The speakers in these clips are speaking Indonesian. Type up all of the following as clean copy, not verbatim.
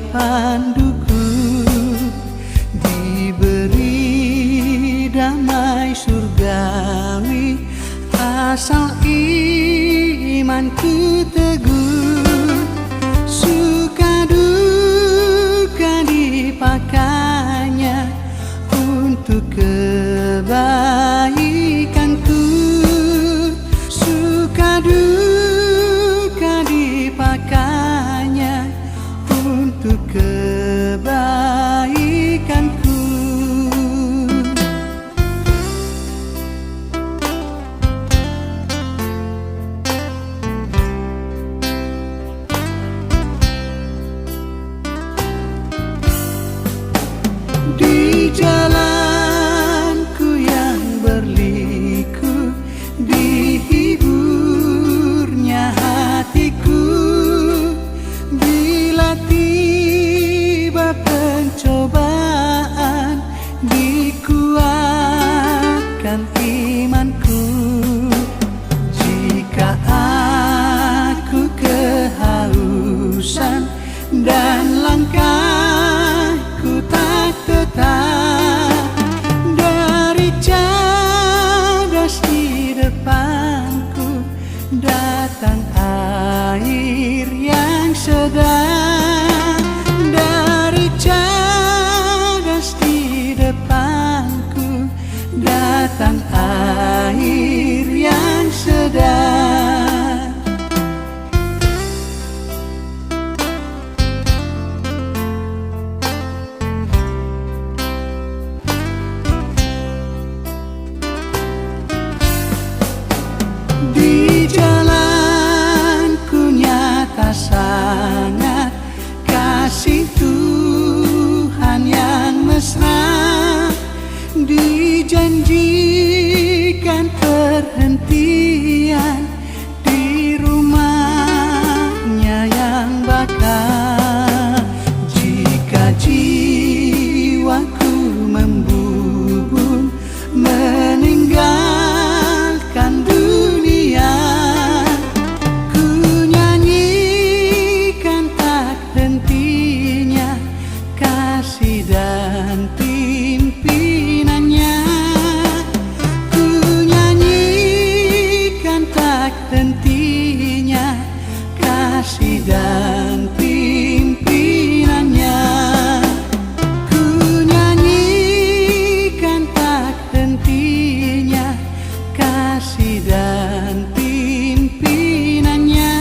panduku, diberi damai surgawi asal imanku teguh. Suka duka dipakainya untuk kebaikanku. Suka duka dipakainya untuk kebaikanku. Di jalanku yang berliku, dihiburnya hatiku. Bila tiba pencobaan, dikuatkan imanku. Jika aku kehausan dan langkahku tak tetap, dari cadas di depanku datang air yang sedang. Dari cadas di depanku datang air yang sedang. Di jalanku nyata sangat kasih Tuhan yang mesra. Dijanjikan perhentian di rumahnya yang bakal. Jika jiwaku membubung meninggalkan dunia, ku nyanyikan tak hentinya kasih dan pimpinannya. Ku nyanyikan tak hentinya kasih dan pimpinannya. Ku nyanyikan tak hentinya kasih dan pimpinannya.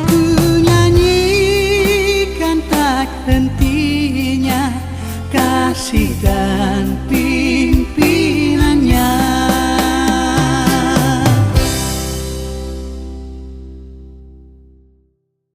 Ku nyanyikan tak hentinya kasih dan